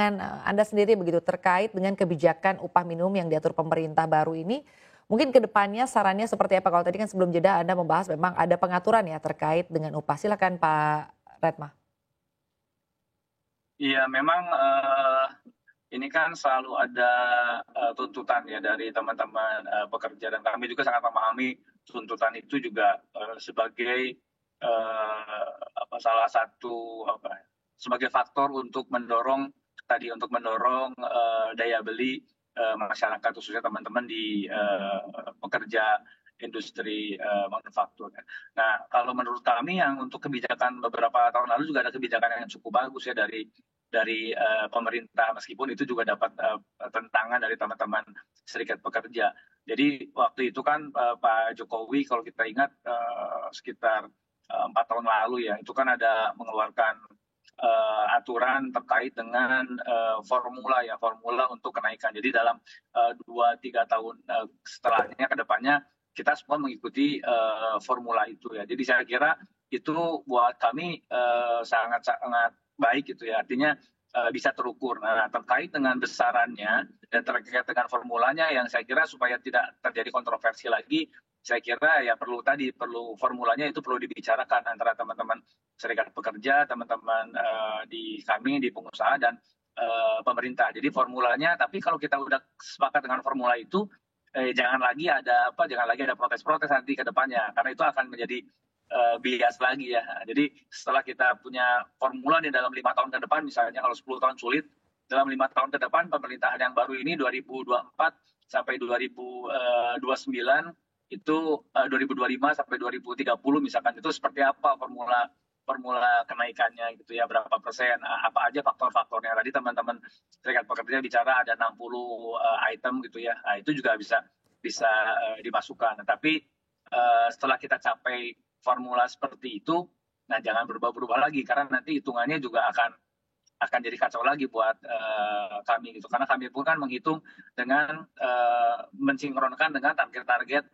Anda sendiri begitu terkait dengan kebijakan upah minimum yang diatur pemerintah baru ini, mungkin ke depannya sarannya seperti apa? Kalau tadi kan sebelum jeda Anda membahas memang ada pengaturan ya terkait dengan upah. Silakan Pak Retma. Iya, memang ini kan selalu ada tuntutan ya dari teman-teman pekerja, dan kami juga sangat memahami tuntutan itu juga sebagai salah satu sebagai faktor untuk mendorong daya beli masyarakat, khususnya teman-teman di pekerja industri manufaktur. Nah, kalau menurut kami yang untuk kebijakan beberapa tahun lalu juga ada kebijakan yang cukup bagus ya dari pemerintah, meskipun itu juga dapat tentangan dari teman-teman serikat pekerja. Jadi waktu itu kan Pak Jokowi, kalau kita ingat sekitar 4 tahun lalu ya, itu kan ada mengeluarkan aturan terkait dengan formula untuk kenaikan. Jadi dalam 2-3 tahun setelahnya ke depannya kita semua mengikuti formula itu ya. Jadi saya kira itu buat kami sangat-sangat baik gitu ya. Artinya bisa terukur. Nah, terkait dengan besarannya dan terkait dengan formulanya yang saya kira supaya tidak terjadi kontroversi lagi, saya kira ya perlu formulanya itu perlu dibicarakan antara teman-teman serikat pekerja, teman-teman di kami di pengusaha dan pemerintah. Jadi formulanya, tapi kalau kita udah sepakat dengan formula itu, jangan lagi ada protes-protes nanti ke depannya, karena itu akan menjadi bias lagi ya. Jadi setelah kita punya formula di dalam 5 tahun ke depan, misalnya kalau 10 tahun sulit, dalam 5 tahun ke depan pemerintahan yang baru ini 2024 sampai 2029 itu 2025 sampai 2030 misalkan, itu seperti apa formula kenaikannya gitu ya, berapa persen, apa aja faktor-faktornya. Tadi teman-teman serikat pekerja bicara ada 60 item gitu ya. Nah, itu juga bisa dimasukkan. Tapi setelah kita capai formula seperti itu, nah jangan berubah-berubah lagi, karena nanti hitungannya juga akan jadi kacau lagi buat kami gitu. Karena kami pun kan menghitung dengan mensinkronkan dengan target-target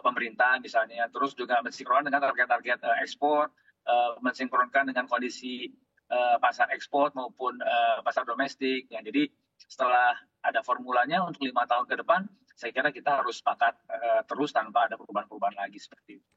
pemerintah misalnya, terus juga mensinkronkan dengan target-target ekspor, mensinkronkan dengan kondisi pasar ekspor maupun pasar domestik. Ya, jadi setelah ada formulanya untuk 5 tahun ke depan, saya kira kita harus sepakat terus tanpa ada perubahan-perubahan lagi seperti itu.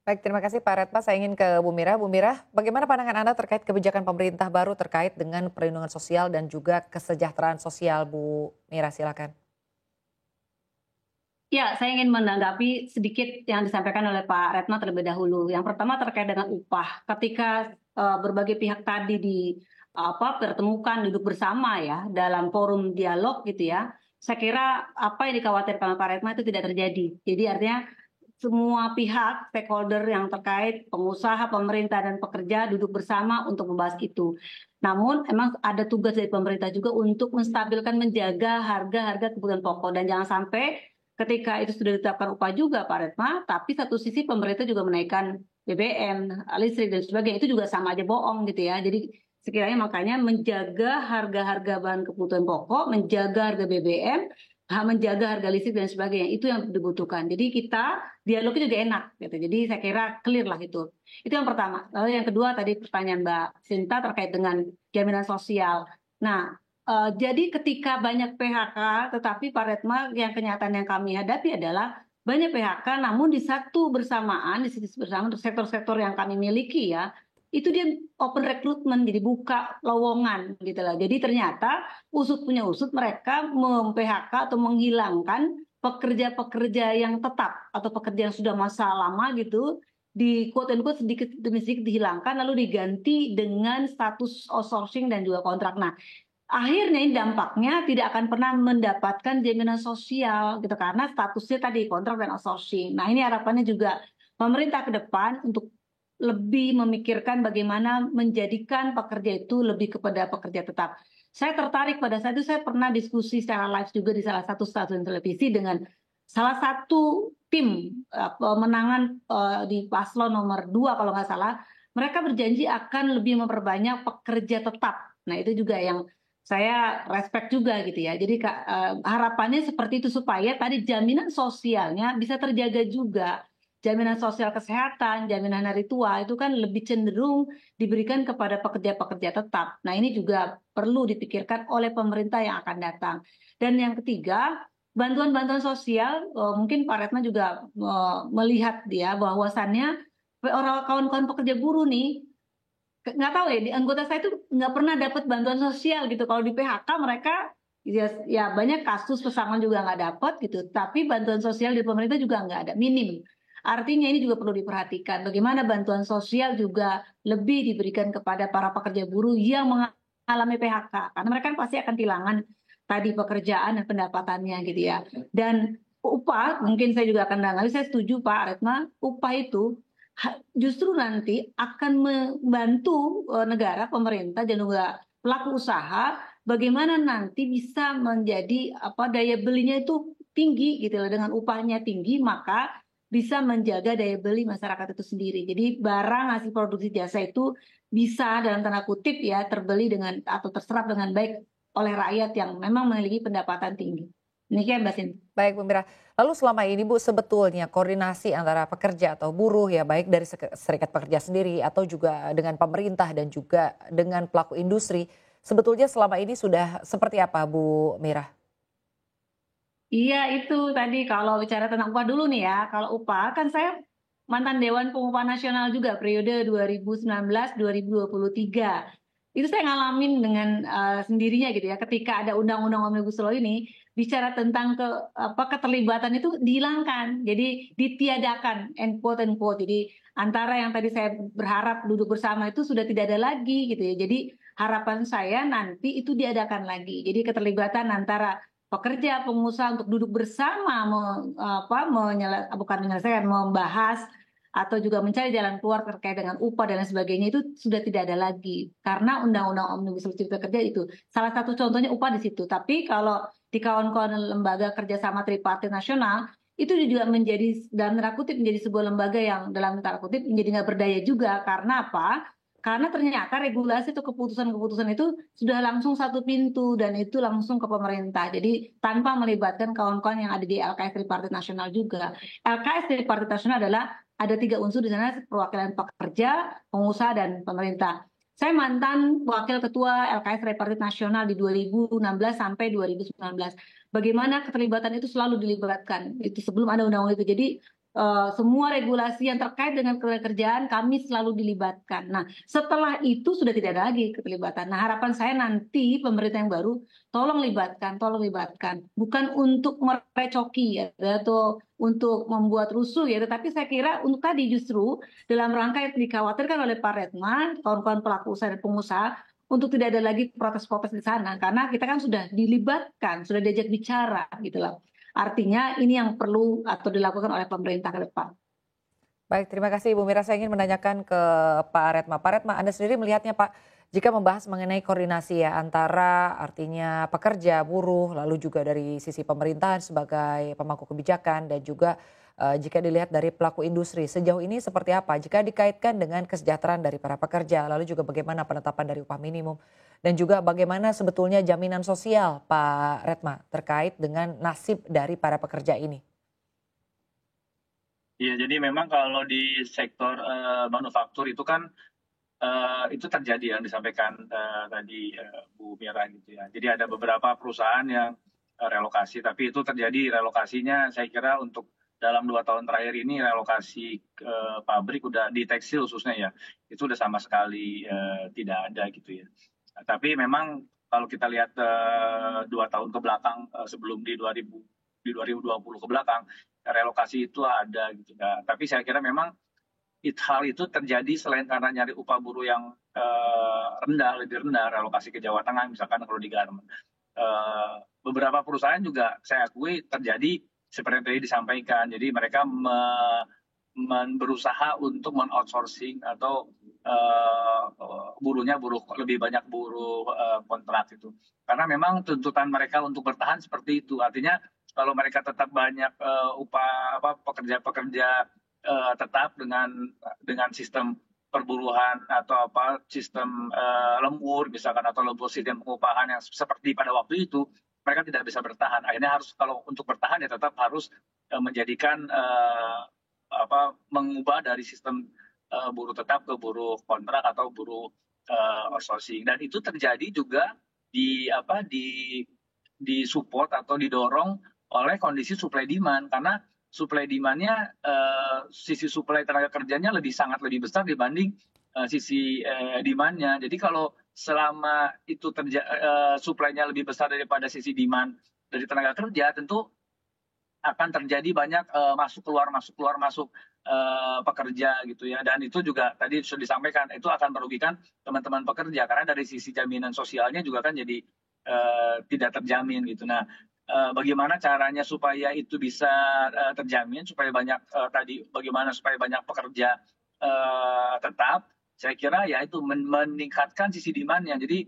Baik, terima kasih Pak Retma. Saya ingin ke Bu Mira. Bu Mira, bagaimana pandangan Anda terkait kebijakan pemerintah baru terkait dengan perlindungan sosial dan juga kesejahteraan sosial, Bu Mira, silakan. Ya, saya ingin menanggapi sedikit yang disampaikan oleh Pak Retma terlebih dahulu. Yang pertama terkait dengan upah. Ketika berbagai pihak tadi pertemukan duduk bersama ya dalam forum dialog gitu ya, saya kira apa yang dikhawatirkan oleh Pak Retma itu tidak terjadi. Jadi artinya semua pihak stakeholder yang terkait, pengusaha, pemerintah, dan pekerja duduk bersama untuk membahas itu. Namun emang ada tugas dari pemerintah juga untuk menstabilkan, menjaga harga-harga kebutuhan pokok. Dan jangan sampai ketika itu sudah ditetapkan upah juga Pak Retma, tapi satu sisi pemerintah juga menaikkan BBM, listrik, dan sebagainya. Itu juga sama aja bohong gitu ya. Jadi sekiranya makanya menjaga harga-harga bahan kebutuhan pokok, menjaga harga BBM, menjaga harga listrik dan sebagainya, itu yang dibutuhkan. Jadi kita dialognya juga enak gitu. Jadi saya kira clear lah itu. Itu yang pertama. Lalu yang kedua tadi pertanyaan Mbak Sinta terkait dengan jaminan sosial. Nah, jadi ketika banyak PHK, tetapi Pak Retma yang kenyataan yang kami hadapi adalah banyak PHK, namun di satu sisi bersamaan untuk sektor-sektor yang kami miliki ya, itu dia open recruitment, jadi buka lowongan gitu lah. Jadi ternyata usut punya usut mereka mem-PHK atau menghilangkan pekerja-pekerja yang tetap atau pekerja yang sudah masa lama gitu, di quote and quote sedikit demi sedikit dihilangkan lalu diganti dengan status outsourcing dan juga kontrak. Nah, akhirnya dampaknya tidak akan pernah mendapatkan jaminan sosial gitu karena statusnya tadi kontrak dan outsourcing. Nah, ini harapannya juga pemerintah ke depan untuk lebih memikirkan bagaimana menjadikan pekerja itu lebih kepada pekerja tetap. Saya tertarik pada saat itu, saya pernah diskusi secara live juga di salah satu stasiun televisi dengan salah satu tim pemenangan di paslon nomor 2 kalau nggak salah. Mereka berjanji akan lebih memperbanyak pekerja tetap. Nah, itu juga yang saya respect juga gitu ya. Jadi harapannya seperti itu supaya tadi jaminan sosialnya bisa terjaga juga. jaminan sosial kesehatan, jaminan hari tua itu kan lebih cenderung diberikan kepada pekerja-pekerja tetap. Nah, ini juga perlu dipikirkan oleh pemerintah yang akan datang. Dan yang ketiga, bantuan-bantuan sosial, mungkin Pak Retno juga melihat dia bahwasannya orang kawan-kawan pekerja buruh nih, nggak tahu ya, di anggota saya itu nggak pernah dapat bantuan sosial gitu. Kalau di PHK mereka ya banyak kasus pesangon juga nggak dapat gitu. Tapi bantuan sosial di pemerintah juga nggak ada, minim. Artinya ini juga perlu diperhatikan. Bagaimana bantuan sosial juga lebih diberikan kepada para pekerja buruh yang mengalami PHK, karena mereka kan pasti akan kehilangan tadi pekerjaan dan pendapatannya gitu ya. Dan upah, mungkin saya juga akan tanggapi. Saya setuju Pak Retma, upah itu justru nanti akan membantu negara, pemerintah dan juga pelaku usaha bagaimana nanti bisa menjadi daya belinya itu tinggi gitu loh. Dengan upahnya tinggi maka bisa menjaga daya beli masyarakat itu sendiri. Jadi barang hasil produksi jasa itu bisa dalam tanda kutip ya terbeli dengan atau terserap dengan baik oleh rakyat yang memang memiliki pendapatan tinggi. Demikian Mbak Sinti. Baik Bu Mira, lalu selama ini Bu sebetulnya koordinasi antara pekerja atau buruh ya baik dari serikat pekerja sendiri atau juga dengan pemerintah dan juga dengan pelaku industri sebetulnya selama ini sudah seperti apa Bu Mira? Iya itu tadi kalau bicara tentang upah dulu nih ya. Kalau upah kan saya mantan Dewan Pengupahan Nasional juga periode 2019-2023. Itu saya ngalamin dengan sendirinya gitu ya. Ketika ada Undang-Undang Omnibus Law ini bicara tentang keterlibatan itu dihilangkan. Jadi ditiadakan end quote and quote. Jadi antara yang tadi saya berharap duduk bersama itu sudah tidak ada lagi gitu ya. Jadi harapan saya nanti itu diadakan lagi. Jadi keterlibatan antara pekerja, pengusaha untuk duduk bersama menyelesaikan, membahas atau juga mencari jalan keluar terkait dengan upah dan lain sebagainya itu sudah tidak ada lagi karena Undang-Undang Omnibus Law Cipta Kerja itu salah satu contohnya upah di situ. Tapi kalau di kawan-kawan lembaga kerjasama tripartit nasional itu juga menjadi dalam tanda kutip menjadi sebuah lembaga yang dalam tanda kutip menjadi nggak berdaya juga karena apa? Karena ternyata regulasi atau keputusan-keputusan itu sudah langsung satu pintu dan itu langsung ke pemerintah. Jadi tanpa melibatkan kawan-kawan yang ada di LKS Tripartit Nasional juga. LKS Tripartit Nasional adalah ada 3 unsur di sana, perwakilan pekerja, pengusaha, dan pemerintah. Saya mantan wakil ketua LKS Tripartit Nasional di 2016 sampai 2019. Bagaimana keterlibatan itu selalu dilibatkan. Itu sebelum ada undang-undang itu. Jadi semua regulasi yang terkait dengan kerjaan kami selalu dilibatkan. Nah, setelah itu sudah tidak ada lagi keterlibatan. Nah, harapan saya nanti pemerintah yang baru tolong libatkan, bukan untuk merecoki ya, atau untuk membuat rusuh ya, tetapi saya kira untuk tadi justru dalam rangka yang dikhawatirkan oleh Pak Retman, kawan-kawan pelaku usaha dan pengusaha, untuk tidak ada lagi protes-protes di sana, karena kita kan sudah dilibatkan, sudah diajak bicara gitu loh. Artinya ini yang perlu atau dilakukan oleh pemerintah ke depan. Baik, terima kasih Ibu Mira. Saya ingin menanyakan ke Pak Retma. Pak Retma, Anda sendiri melihatnya Pak, jika membahas mengenai koordinasi ya antara artinya pekerja, buruh, lalu juga dari sisi pemerintahan sebagai pemangku kebijakan dan juga jika dilihat dari pelaku industri, sejauh ini seperti apa? Jika dikaitkan dengan kesejahteraan dari para pekerja, lalu juga bagaimana penetapan dari upah minimum dan juga bagaimana sebetulnya jaminan sosial Pak Retma terkait dengan nasib dari para pekerja ini? Iya, jadi memang kalau di sektor manufaktur itu kan itu terjadi yang disampaikan tadi Bu Mira gitu ya. Jadi ada beberapa perusahaan yang relokasi, tapi itu terjadi relokasinya saya kira untuk dalam 2 tahun terakhir ini relokasi pabrik udah di tekstil khususnya ya, itu udah sama sekali tidak ada gitu ya. Tapi memang kalau kita lihat 2 tahun ke belakang sebelum di 2020 ke belakang relokasi itu ada gitu ya. Tapi saya kira memang hal itu terjadi selain karena nyari upah buruh yang lebih rendah, relokasi ke Jawa Tengah misalkan kalau di garment. Beberapa perusahaan juga saya akui terjadi seperti yang tadi disampaikan. Jadi mereka berusaha untuk men-outsourcing atau buruhnya lebih banyak buruh kontrak itu. Karena memang tuntutan mereka untuk bertahan seperti itu. Artinya kalau mereka tetap banyak pekerja-pekerja tetap dengan sistem perburuhan atau sistem lembur misalkan atau lembur sistem pengupahan yang seperti pada waktu itu, mereka tidak bisa bertahan. Akhirnya harus kalau untuk bertahan ya tetap harus menjadikan mengubah dari sistem buruh tetap ke buruh kontrak atau buruh outsourcing. Dan itu terjadi juga di support atau didorong oleh kondisi supply demand, karena supply demand-nya sisi supply tenaga kerjanya sangat lebih besar dibanding sisi demand-nya. Jadi kalau selama itu supply-nya lebih besar daripada sisi demand dari tenaga kerja, tentu akan terjadi banyak masuk keluar pekerja gitu ya. Dan itu juga tadi sudah disampaikan, itu akan merugikan teman-teman pekerja karena dari sisi jaminan sosialnya juga kan jadi tidak terjamin gitu. Nah, bagaimana caranya supaya itu bisa terjamin, supaya bagaimana supaya banyak pekerja tetap, saya kira ya itu meningkatkan sisi demand-nya. Jadi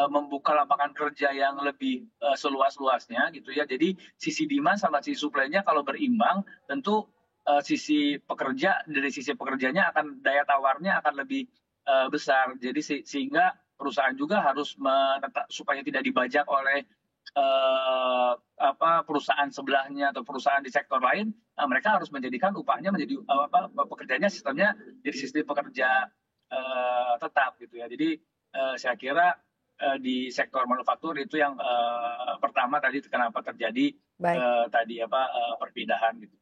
membuka lapangan kerja yang lebih seluas-luasnya gitu ya. Jadi sisi demand sama sisi supply-nya kalau berimbang, tentu sisi pekerjanya akan daya tawarnya akan lebih besar. Jadi sehingga perusahaan juga harus supaya tidak dibajak oleh perusahaan sebelahnya atau perusahaan di sektor lain. Nah, mereka harus menjadikan upahnya menjadi pekerjanya sistemnya jadi sistem pekerja tetap gitu ya. Jadi saya kira di sektor manufaktur itu yang pertama tadi kenapa terjadi perpindahan gitu.